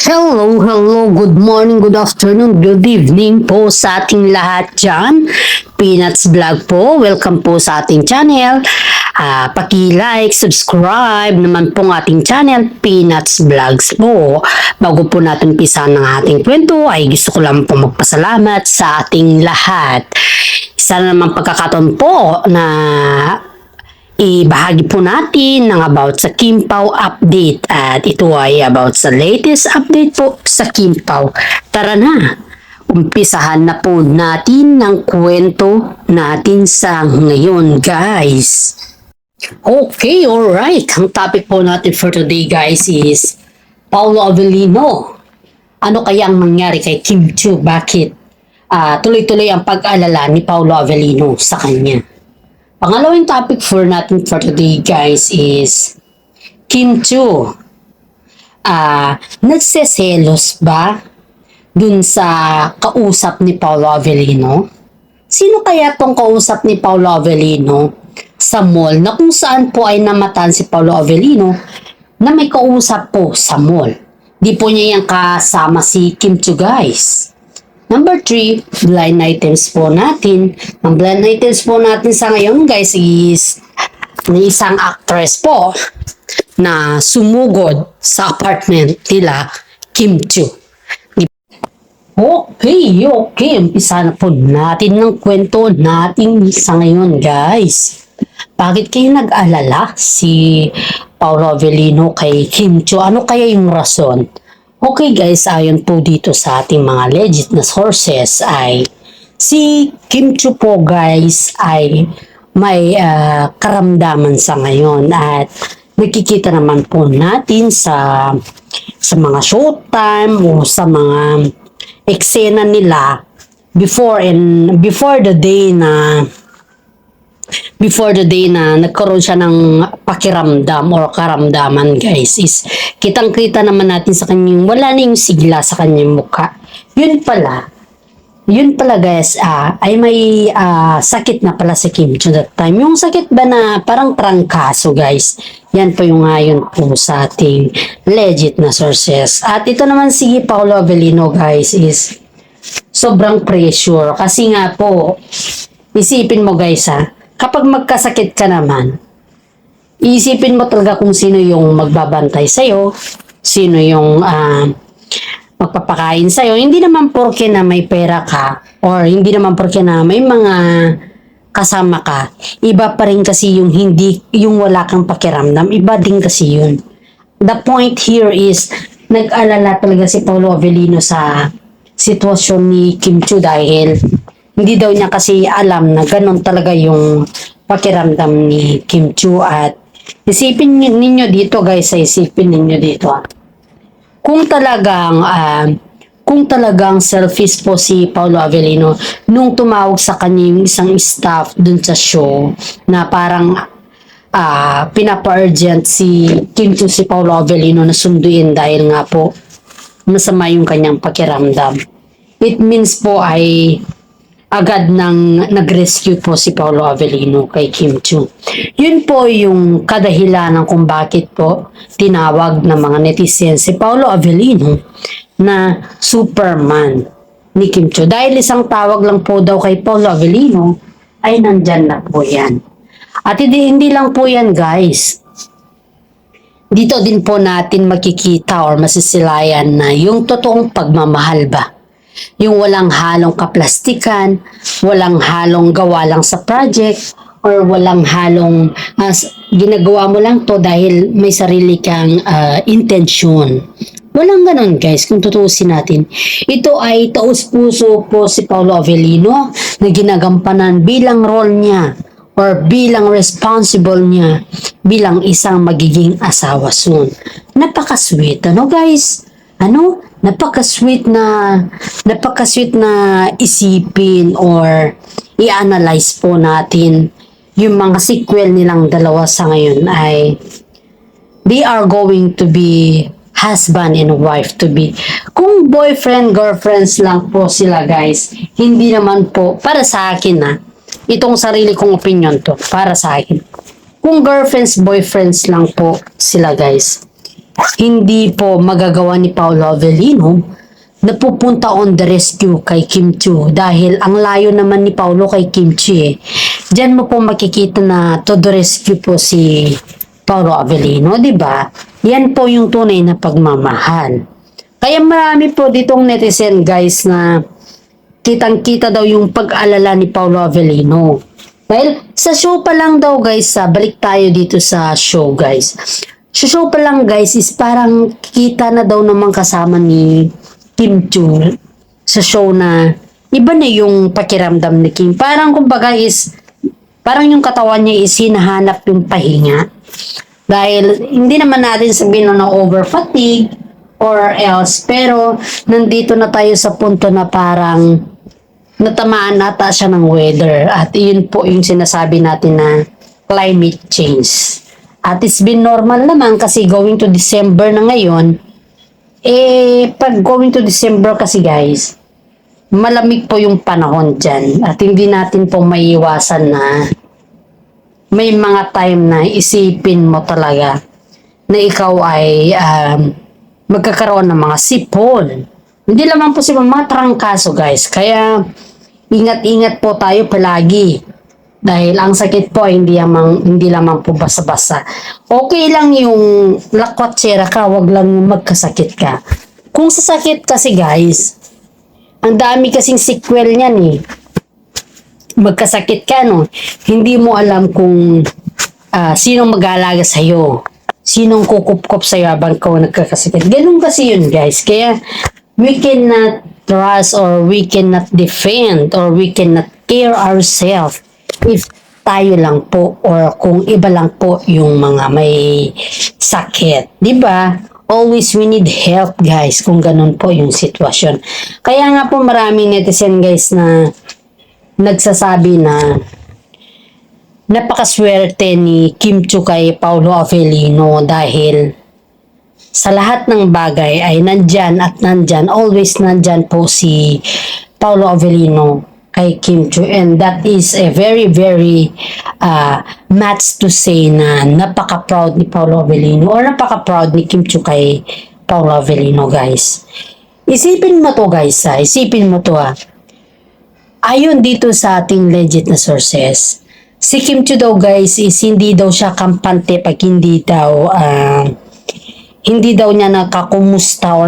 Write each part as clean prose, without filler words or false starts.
Hello, hello, good morning, good afternoon, good evening po sa ating lahat dyan. Peanuts Vlog po, welcome po sa ating channel. Paki-like, subscribe naman po ng ating channel, Peanuts Vlogs po. Bago po natin umpisa ng ating kwento, ay gusto ko lang po magpasalamat sa ating lahat. Isa na naman pagkakataon po na ibahagi po natin ng about sa Kim Pao update at ito ay about sa latest update po sa Kim Pao. Tara na, umpisahan na po natin ng kwento natin sa ngayon guys. Okay, alright. Ang topic po natin for today guys is Paolo Avellino. Ano kayang nangyari kay Kim Chiu? Bakit tuloy-tuloy ang pag-alala ni Paolo Avellino sa kanya? Pangalawang topic for natin for today guys is Kim Chiu. Nagseselos ba dun sa kausap ni Paolo Avellino? Sino kaya tong kausap ni Paolo Avellino sa mall na kung saan po ay namatan si Paolo Avellino na may kausap po sa mall? Di po niya yung kasama si Kim Chiu guys. Number 3, blind items po natin. Ang blind items po natin sa ngayon guys is may isang actress po na sumugod sa apartment nila Kim Chiu. Okay. Umpisa na po natin ng kwento natin sa ngayon guys. Bakit kayo nag-alala si Paolo Avellino kay Kim Chiu? Ano kaya yung rason? Okay guys, ayon po dito sa ating mga legit na sources ay si Kim Chiu po guys ay may karamdaman sa ngayon at nakikita naman po natin sa mga showtime o sa mga eksena nila before the day na nagkaroon siya ng pakiramdam or karamdaman guys is kitang-kita naman natin sa kanyang wala na yung sigla sa kanyang mukha. Yun pala guys ay may sakit na pala si Kim Chiu that time. Yung sakit ba na parang trangkaso guys. Yan po yung ayon po sa ating legit na sources. At ito naman si Paolo Avellino guys is sobrang pressure kasi nga po isipin mo guys kapag magkasakit ka naman, iisipin mo talaga kung sino yung magbabantay sa'yo, sino yung magpapakain sa'yo. Hindi naman porke na may pera ka, or hindi naman porke na may mga kasama ka, iba pa rin kasi yung wala kang pakiramdam, iba din kasi yun. The point here is, nag-alala talaga si Paolo Avellino sa sitwasyon ni Kim Chiu dahil hindi daw niya kasi alam na ganun talaga yung pakiramdam ni Kim Chiu at isipin ninyo dito guys, isipin ninyo dito kung talagang selfish po si Paolo Avellino nung tumawag sa kanya yung isang staff dun sa show na parang pinapa-urgent si Kim Chiu si Paolo Avellino na sunduin dahil nga po masama yung kanyang pakiramdam. It means po ay agad nang nag-rescue po si Paolo Avellino kay Kim Chiu. Yun po yung kadahilanan kung bakit po tinawag ng mga netizens si Paolo Avellino na Superman ni Kim Chiu. Dahil isang tawag lang po daw kay Paolo Avellino ay nandyan na po yan. At hindi lang po yan guys. Dito din po natin makikita or masisilayan na yung totoong pagmamahal ba. Yung walang halong kaplastikan, walang halong gawa lang sa project, or walang halong ginagawa mo lang to dahil may sarili kang intensyon. Walang ganun guys, kung tutuusin natin. Ito ay taus-puso po si Paolo Avellino na ginagampanan bilang role niya or bilang responsible niya bilang isang magiging asawa soon. Napaka-sweet, ano guys? Napaka-sweet na isipin or i-analyze po natin yung mga sequel nilang dalawa sa ngayon ay they are going to be husband and wife to be. Kung boyfriend, girlfriends lang po sila guys, hindi naman po, para sa akin itong sarili kong opinion to, para sa akin. Kung girlfriends, boyfriends lang po sila guys, hindi po magagawa ni Paolo Avellino na pupunta on the rescue kay Kim Chiu dahil ang layo naman ni Paolo kay Kim Chiu eh. Diyan mo po makikita na to the rescue po si Paolo Avellino, di ba? Yan po yung tunay na pagmamahal. Kaya marami po ditong netizen guys na kitang-kita daw yung pag-alala ni Paolo Avellino. Dahil sa show pa lang daw guys, balik tayo dito sa show guys. Sa show pa lang guys is parang kita na daw naman kasama ni Kim Chiu sa show na iba na yung pakiramdam ni Kim. Parang kumbaga is, parang yung katawan niya is hinahanap yung pahinga. Dahil hindi naman natin sabihin na over fatigue or else, pero nandito na tayo sa punto na parang natamaan nata siya ng weather. At yun po yung sinasabi natin na climate change. At it's been normal naman kasi going to December na ngayon, pag going to December kasi guys, malamig po yung panahon dyan. At hindi natin po maiiwasan na may mga time na isipin mo talaga na ikaw ay magkakaroon ng mga sipon. Hindi naman po mga trangkaso guys. Kaya ingat-ingat po tayo palagi. Dahil ang sakit po ay hindi lamang po basa-basa. Okay lang yung lakwatsera ka, wag lang yung magkasakit ka. Kung sa sakit kasi guys, ang dami kasing sequel niyan eh. Magkasakit ka no, hindi mo alam kung sinong mag-aalaga sa'yo. Sinong kukup-kup sa'yo habang ikaw nagkakasakit. Ganun kasi yun guys. Kaya we cannot trust or we cannot defend or we cannot care ourselves if tayo lang po or kung iba lang po yung mga may sakit. Diba? Always we need help guys kung ganun po yung sitwasyon. Kaya nga po maraming netizen guys na nagsasabi na napakaswerte ni Kim Chiu kay Paolo Avellino dahil sa lahat ng bagay ay nandyan at nandyan, always nandyan po si Paolo Avellino kay Kim Chiu, and that is a very much to say na napaka-proud ni Paolo Avellino or napaka-proud ni Kim Chiu kay Paolo Avellino guys. Isipin mo to guys isipin mo to ayon dito sa ating legit na sources, si Kim Chiu daw guys is hindi daw siya kampante pag hindi daw niya nakakumusta or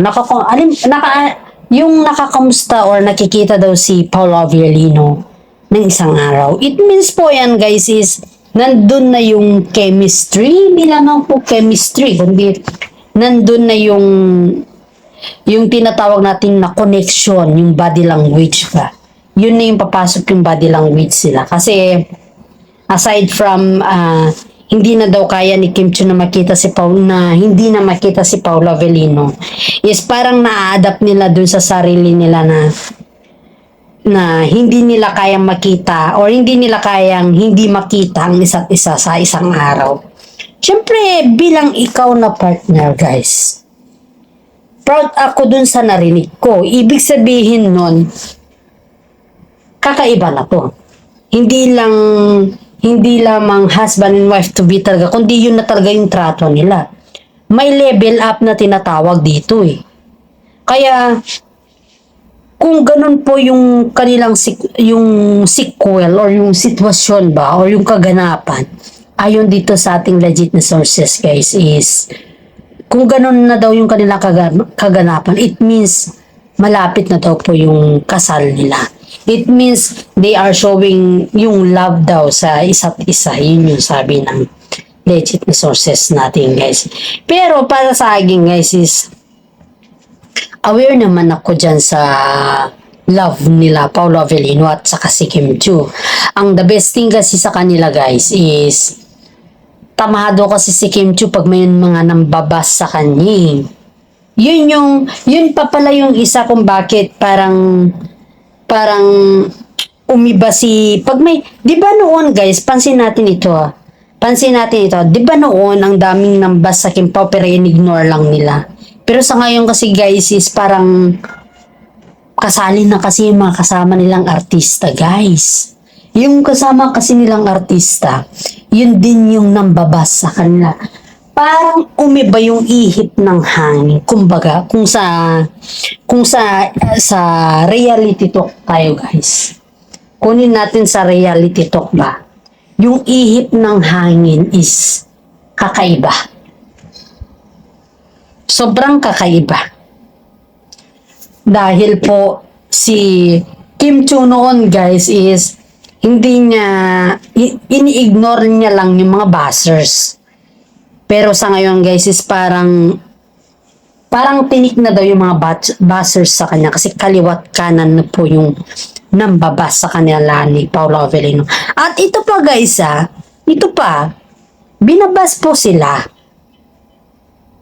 yung nakakamusta or nakikita daw si Paolo Avellino ng isang araw. It means po yan guys is nandun na yung chemistry, hindi lamang po chemistry, kundi nandun na yung tinatawag natin na connection, yung body language pa. Yun na yung papasok yung body language sila. Kasi aside from hindi na daw kaya ni Kim Chiu na hindi na makita si Paolo Avellino, is parang na-adapt nila dun sa sarili nila na hindi nila kayang makita or hindi nila kayang hindi makita ang isa't isa sa isang araw. Siyempre, bilang ikaw na partner guys, proud ako dun sa narinig ko. Ibig sabihin nun, kakaiba na to. Hindi lamang husband and wife to be talaga, kundi yun na talaga yung trato nila. May level up na tinatawag dito eh. Kaya, kung ganun po yung kanilang yung sequel or yung sitwasyon ba or yung kaganapan, ayon dito sa ating legit na sources guys is, kung ganun na daw yung kanilang kaganapan, it means malapit na daw po yung kasal nila. It means they are showing yung love daw sa isa't isa. Yun yung sabi ng legit na sources natin guys. Pero para sa akin guys is aware naman ako dyan sa love nila Paolo Avellino at saka si Kim Chiu. Ang the best thing kasi sa kanila guys is tamado kasi si Kim Chiu pag may mga nambabas sa kanya. Yun pa pala yung isa kung bakit parang umiba pag may, di ba noon guys, pansin natin ito, di ba noon ang daming nambas sa Kim Pao pero in-ignore lang nila. Pero sa ngayon kasi guys is parang kasali na kasi yung mga kasama nilang artista guys. Yung kasama kasi nilang artista, yun din yung nambabas sa kanila. parang umiba yung ihip ng hangin. Kumbaga, sa reality talk tayo guys. Kunin natin sa reality talk ba. Yung ihip ng hangin is kakaiba. Sobrang kakaiba. Dahil po si Kim Chiu noon guys is hindi niya, ini-ignore niya lang yung mga buzzers. Pero sa ngayon guys is parang tinik na daw yung mga buzzers sa kanya kasi kaliwat kanan na po yung nambabas sa kanila ni Paolo Avellino. At ito pa guys ito pa, binabas po sila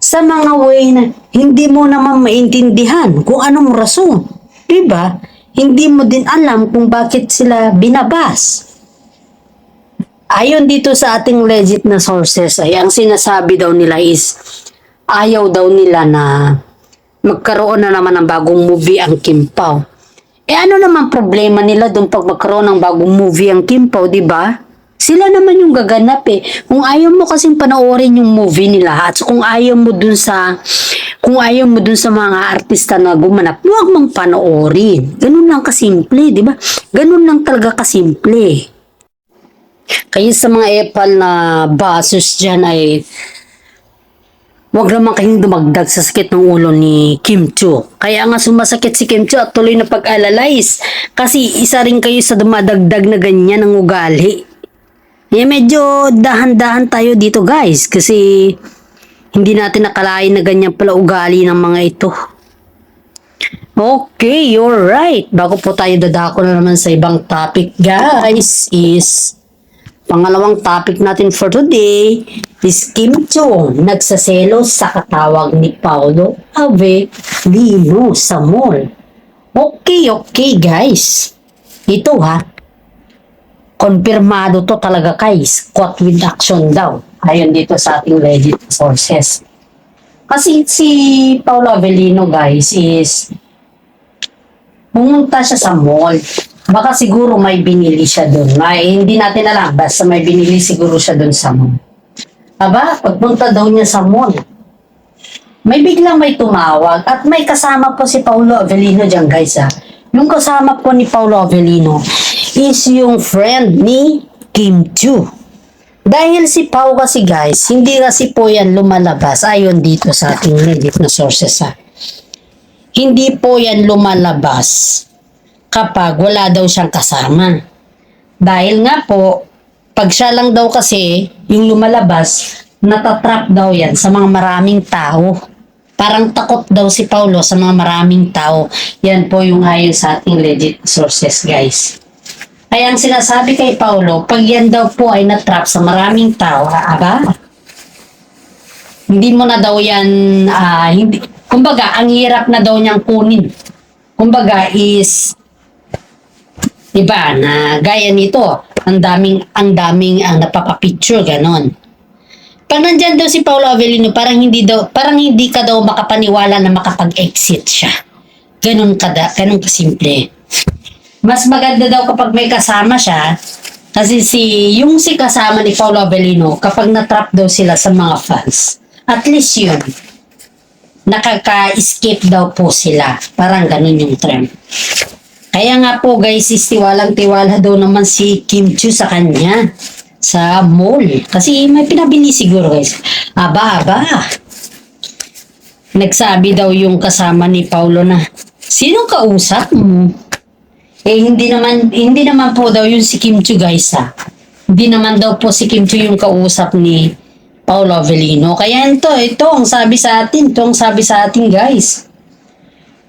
sa mga way na hindi mo naman maintindihan kung anong rason. Diba? Hindi mo din alam kung bakit sila binabas. Ayon dito sa ating legit na sources ay ang sinasabi daw nila is ayaw daw nila na magkaroon na naman ng bagong movie ang Kim Pao. Ano naman problema nila doon pag magkaroon ng bagong movie ang Kim Pao, di ba? Sila naman yung gaganap eh. Kung ayaw mo kasing panoorin yung movie nila at kung ayaw mo dun sa mga artista na gumanap, huwag mong panoorin. Ganun lang kasimple, di ba? Ganun lang talaga kasimple. Kaya sa mga epal na basos dyan ay huwag naman kayong dumagdag sa sakit ng ulo ni Kim Chiu. Kaya nga sumasakit si Kim Chiu at tuloy na pag-analyze. Kasi isa rin kayo sa dumadagdag na ganyan ng ugali. Medyo dahan-dahan tayo dito guys. Kasi hindi natin nakalain na ganyan pala ugali ng mga ito. Okay, you're right. Bago po tayo dadako na naman sa ibang topic guys is pangalawang topic natin for today is Kim Chiu nagsaselos sa katawag ni Paolo Avellino sa mall. Okay guys. Ito Konfirmado to talaga guys. Caught with action daw. Ayon dito sa ating legit sources. Kasi si Paolo Avellino guys is pumunta siya sa mall. Baka siguro may binili siya doon. Hindi natin alam. Basta may binili siguro siya doon sa mall. Pagpunta daw niya sa mall, may biglang may tumawag at may kasama po si Paolo Avellino dyan guys Yung kasama po ni Paolo Avellino is yung friend ni Kim Chiu. Dahil si Pao kasi guys, hindi kasi po yan lumalabas ayon dito sa ating legit na sources Hindi po yan lumalabas kapag wala daw siyang kasama. Dahil nga po, pag siya lang daw kasi yung lumalabas, natatrap daw yan sa mga maraming tao. Parang takot daw si Paulo sa mga maraming tao. Yan po yung ayon sa ating legit sources guys. Kaya ang sinasabi kay Paulo, pag yan daw po ay natrap sa maraming tao, hindi mo na daw yan, kumbaga, ang hirap na daw niyang kunin. Kumbaga is, diba, na gaya nito, ang daming napapapicture, ganon. Pag nandyan daw si Paolo Avellino, parang hindi ka daw makapaniwala na makapag-exit siya. Ganon kasimple. Mas maganda daw kapag may kasama siya, kasi yung kasama ni Paolo Avellino, kapag natrap daw sila sa mga fans, at least yun, nakaka-escape daw po sila. Parang ganun yung trend. Kaya nga po guys, tiwalang-tiwala daw naman si Kim Chiu sa kanya sa mall. Kasi may pinabili siguro guys. Nagsabi daw yung kasama ni Paulo na, sino kausap mo? Hindi naman po daw yung si Kim Chiu guys Hindi naman daw po si Kim Chiu yung kausap ni Paolo Avellino. Kaya ito ang sabi sa atin guys.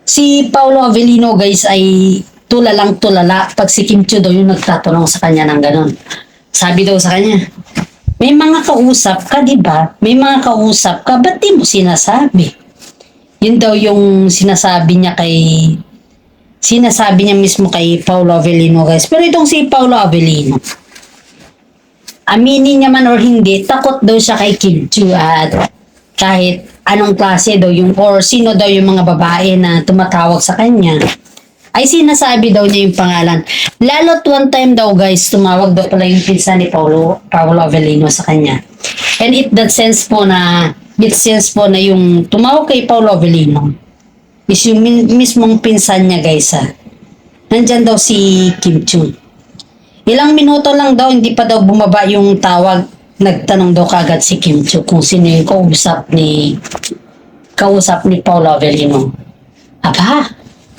Si Paolo Avellino guys ay tulala pag si Kim Chiu daw yung nagtatanong sa kanya ng ganon. Sabi daw sa kanya, may mga kausap ka, di ba? May mga kausap ka, ba't di mo sinasabi? Yun daw yung sinasabi niya mismo kay Paolo Avellino guys. Pero itong si Paolo Avellino, aminin niya man or hindi, takot daw siya kay Kim Chiu at kahit anong klase daw or sino daw yung mga babae na tumatawag sa kanya, ay sinasabi daw niya yung pangalan. Lalo't one time daw guys, tumawag daw pala yung pinsan ni Paolo Avellino sa kanya. And it sense po na yung tumawag kay Paolo Avellino is yung mismong pinsan niya guys nandyan daw si Kim Chiu. Ilang minuto lang daw, hindi pa daw bumaba yung tawag. Nagtanong daw kagad si Kim Chiu kung sino yung kausap ni Paolo Avellino. Aba,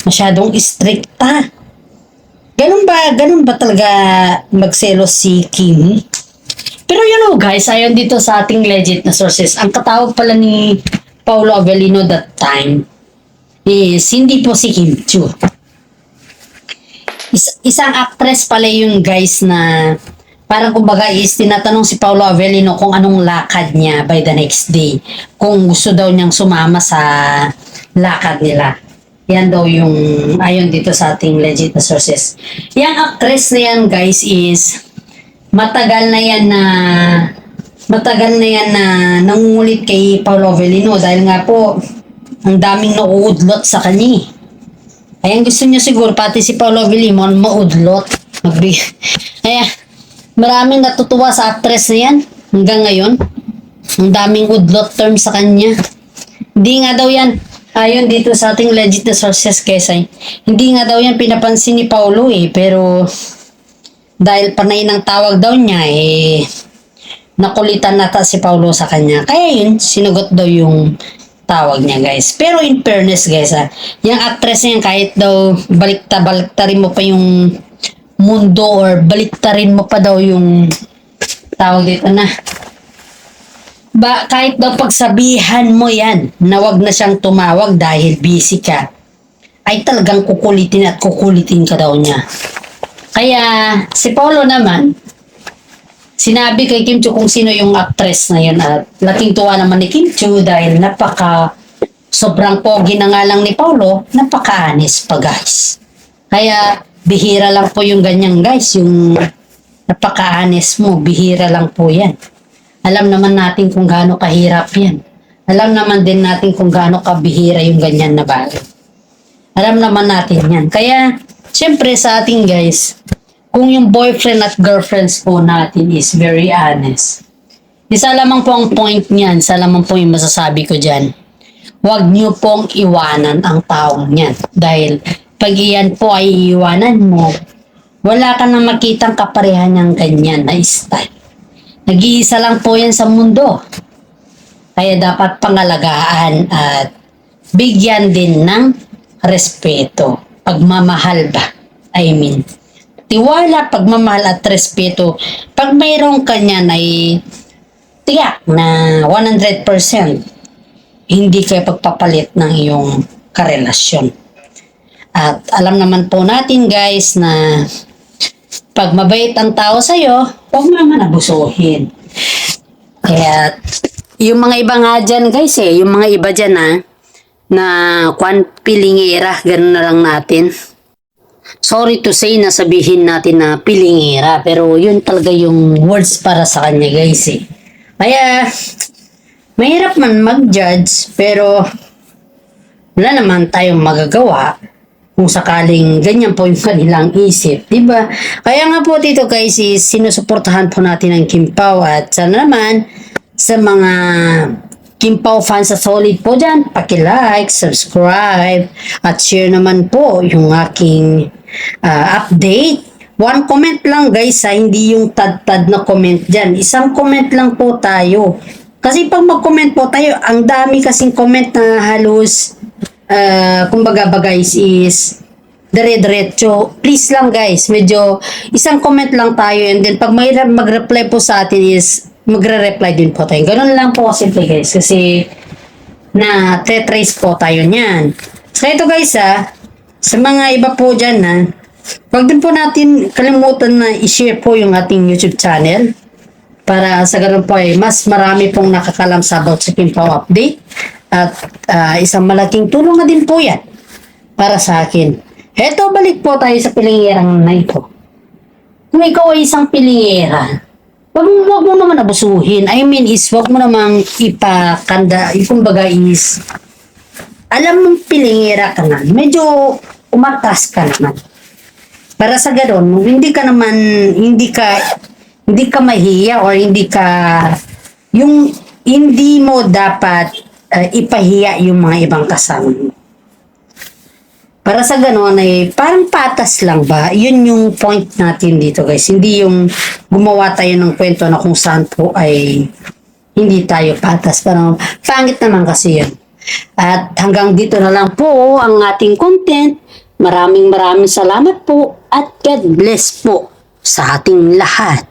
masyadong stricta. Ganun ba talaga magselos si Kim? Pero guys, ayon dito sa ating legit na sources, ang katawag pala ni Paolo Avellino that time is hindi po si Kim Chiu. Isang actress pala yung guys na parang kumbaga is tinatanong si Paolo Avellino kung anong lakad niya by the next day. Kung gusto daw niyang sumama sa lakad nila. Yan daw yung ayon dito sa ating legit na sources. Yung actress na yan guys is matagal na yan na nangungulit kay Paolo Avellino dahil nga po ang daming nauudlot sa kanya. Ayan, gusto niya siguro pati si Paolo Avellino maudlot. Kaya maraming natutuwa sa actress na yan hanggang ngayon. Ang daming udlot term sa kanya. Hindi nga daw yan, ayon dito sa ating legit na sources hindi nga daw yan pinapansin ni Paolo pero dahil panay ng tawag daw niya nakulitan nata si Paolo sa kanya. Kaya yun, sinugot daw yung tawag niya guys. Pero in fairness guys yung actress niya kahit daw baliktarin mo pa yung mundo or baliktarin mo pa daw yung tawag dito na kahit daw pagsabihan mo yan na wag na siyang tumawag dahil busy ka, ay talagang kukulitin ka daw niya. Kaya si Paolo naman sinabi kay Kim Chiu kung sino yung actress na yun at laking tuwa naman ni Kim Chiu dahil sobrang pogi na nga lang ni Paolo, napaka-anis pa guys. Kaya bihira lang po yung ganyan guys, yung napaka-anis mo, bihira lang po yan. Alam naman natin kung gaano kahirap yan. Alam naman din natin kung gaano kabihira yung ganyan na bagay. Alam naman natin yan. Kaya, syempre sa ating guys, kung yung boyfriend at girlfriends po natin is very honest, isa lamang po ang point niyan, isa lamang po yung masasabi ko dyan. Huwag niyo pong iwanan ang taong niyan. Dahil pag iyan po ay iiwanan mo, wala ka na makitang kaparehan ng ganyan na style. Nag-iisa lang po yan sa mundo. Kaya dapat pangalagaan at bigyan din ng respeto. Pagmamahal ba? Tiwala, pagmamahal at respeto. Pag mayroong kanyan ay tiyak na 100% hindi kayo pagpapalit ng iyong karelasyon. At alam naman po natin guys na pag mabait ang tao sa'yo, huwag mo naman abusuhin. Kaya yung mga iba nga dyan guys yung mga iba dyan na pilingera, ganun na lang natin. Sorry to say na sabihin natin na pilingera, pero yun talaga yung words para sa kanya guys Kaya, mahirap man mag-judge, pero wala naman tayong magagawa kung sakaling ganyan po yung kanilang isip, diba? Kaya nga po dito guys, sinusuportahan po natin ang Kim Pao at sana naman sa mga Kim Pao fans sa solid po dyan, paki-like, subscribe, at share naman po yung aking update. One comment lang guys hindi yung tad-tad na comment dyan. Isang comment lang po tayo. Kasi pag mag-comment po tayo, ang dami kasing comment na halos kumbaga ba guys is dire-diretso. Please lang guys, medyo isang comment lang tayo and then pag may mag-reply po sa atin is magre-reply din po tayo. Ganun lang po simple guys kasi na trace po tayo niyan. So ito guys sa mga iba po dyan wag din po natin kalimutan na i-share po yung ating YouTube channel para sa ganun po mas marami pong nakakalam sa about sa Kim Pao update at isang malaking tulong na din po yan para sa akin. Eto, balik po tayo sa pilingerang na ito. Kung ikaw ay isang pilingera, wag mo naman abusuhin. Wag mo namang ipakanda, kumbaga is alam mong pilingera ka na, medyo umatas ka naman. Para sa gano'n, hindi ka mahiya or hindi ka yung hindi mo dapat ipahiya yung mga ibang kasama mo. Para sa gano'n ay parang patas lang ba? Yun yung point natin dito guys. Hindi yung gumawa tayo ng kwento na kung saan po ay hindi tayo patas. Parang pangit naman kasi yun. At hanggang dito na lang po ang ating content. Maraming salamat po at God bless po sa ating lahat.